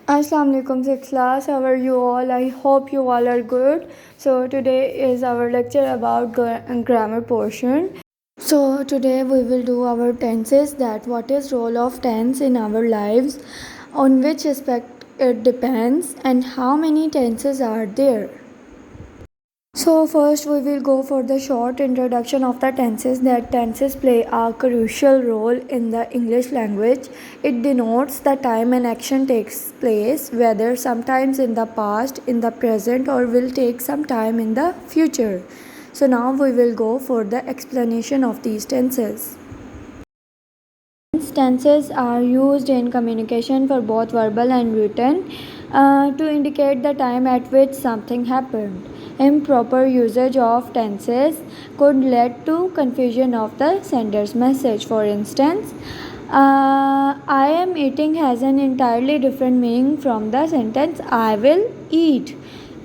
Assalamu alaikum sixth class. How are you all? I hope you all are good. So today is our lecture about grammar portion. So today we will do our tenses, that what is role of tense in our lives, on which aspect it depends, and how many tenses are there. So first we will go for the short introduction of the tenses. That tenses play a crucial role in the English language. It denotes the time an action takes place, whether sometimes in the past, in the present, or will take some time in the future. So now we will go for the explanation of these tenses. Tenses are used in communication for both verbal and written to indicate the time at which something happened. Improper usage of tenses could lead to confusion of the sender's message. For instance, I am eating has an entirely different meaning from the sentence I will eat.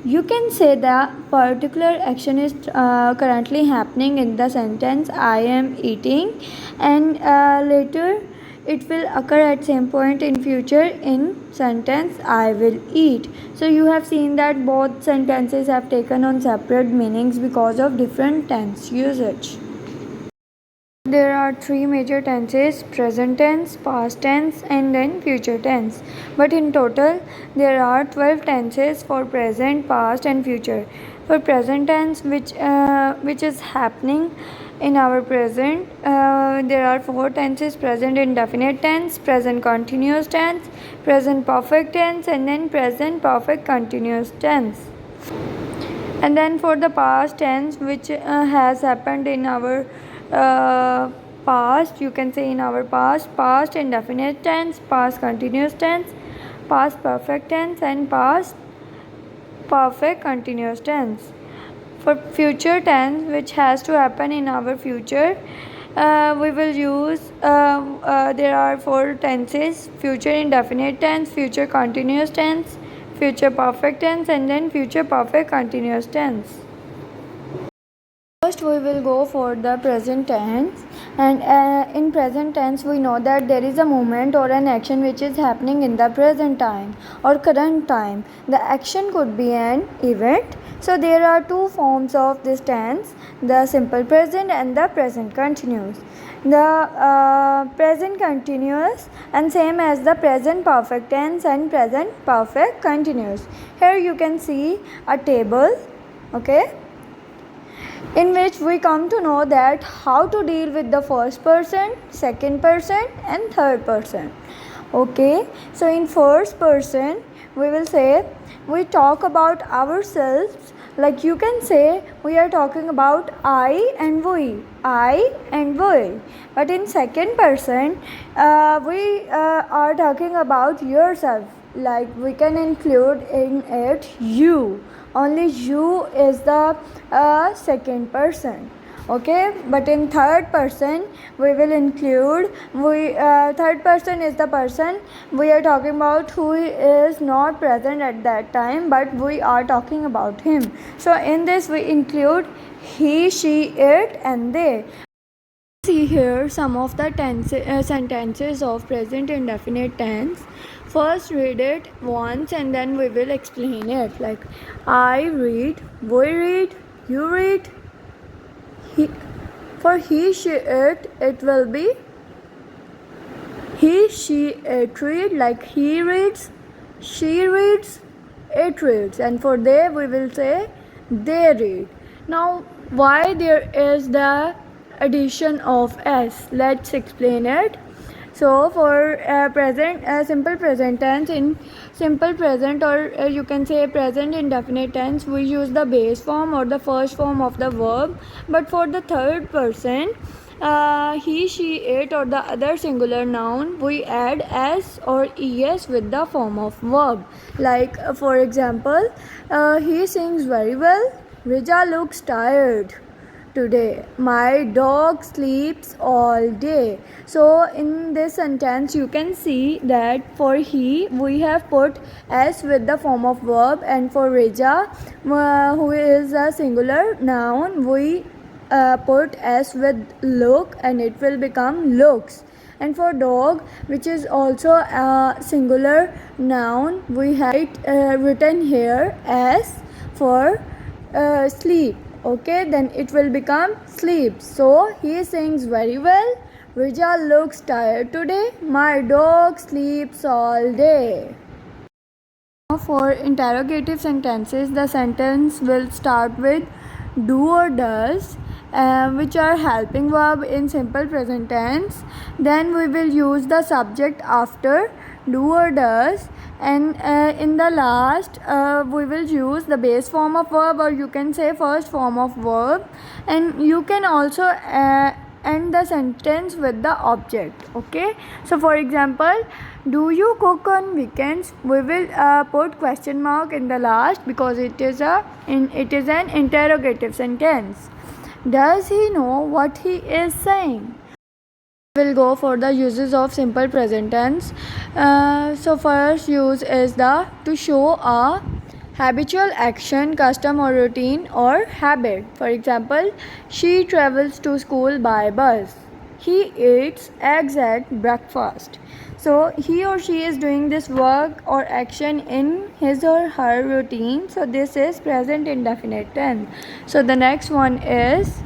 You can say the particular action is currently happening in the sentence I am eating, and later it will occur at same point in future in sentence I will eat. So you have seen that both sentences have taken on separate meanings because of different tense usage. There are three major tenses: present tense, past tense, and then future tense. But in total, there are 12 tenses for present, past, and future. For present tense, which is happening in our present, there are four tenses: present indefinite tense, present continuous tense, present perfect tense, and then present perfect continuous tense. And then for the past tense, which has happened in our past, you can say in our past indefinite tense, past continuous tense, past perfect tense, and past perfect continuous tense. For future tense, which has to happen in our future, we will use there are four tenses: future indefinite tense, future continuous tense, future perfect tense, and then future perfect continuous tense. First we will go for the present tense, and in present tense we know that there is a movement or an action which is happening in the present time or current time. The action could be an event. So there are two forms of this tense: the simple present and the present continuous. The present continuous and same as the present perfect tense and present perfect continuous. Here you can see a table, okay, in which we come to know that how to deal with the first person, second person, and third person. Okay, so in first person we will say, we talk about ourselves, like you can say we are talking about I and we. But in second person we are talking about yourself, like we can include in it you. Only you is the second person, okay. But in third person we will include third person is the person we are talking about who is not present at that time, but we are talking about him. So in this we include he, she, it, and they. See here some of the sentences of present indefinite tense. First read it once and then we will explain it. Like I read, we read, you read. For he, she, it will be he, she, it read. Like he reads, she reads, it reads. And for they we will say they read. Now why there is the addition of s? Let's explain it. So for present simple present tense, in simple present, or you can say present indefinite tense, we use the base form or the first form of the verb. But for the third person, he, she, it, or the other singular noun, we add s or es with the form of verb. Like for example, he sings very well. Rija looks tired today. My dog sleeps all day. So in this sentence you can see that for he we have put s with the form of verb, and for Rija, who is a singular noun, we put s with look and it will become looks. And for dog, which is also a singular noun, we have it written here as for sleep. Okay, then it will become sleep. So he sings very well. Rija looks tired today. My dog sleeps all day. Now for interrogative sentences, the sentence will start with do or does, which are helping verb in simple present tense. Then we will use the subject after do or does, and in the last we will use the base form of verb, or you can say first form of verb, and you can also end the sentence with the object. Okay, so for example, do you cook on weekends? We will put question mark in the last because it is an interrogative sentence. Does he know what he is saying? We'll go for the uses of simple present tense. So first use is the to show a habitual action, custom or routine or habit. For example, she travels to school by bus. He eats eggs at breakfast. So he or she is doing this work or action in his or her routine. So this is present indefinite tense. So the next one is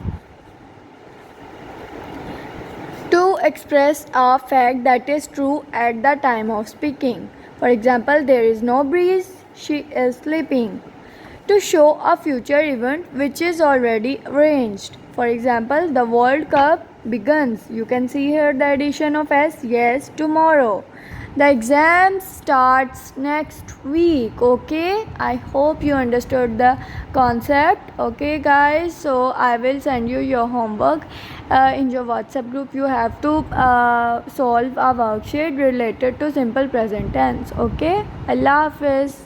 to express a fact that is true at the time of speaking. For example, there is no breeze, she is sleeping. To show a future event which is already arranged. For example, the World Cup begins. You can see here the addition of S. Yes, tomorrow. The exam starts next week. Okay, I hope you understood the concept. Okay guys, so I will send you your homework in your WhatsApp group. You have to solve a worksheet related to simple present tense. Okay, Allah Hafiz.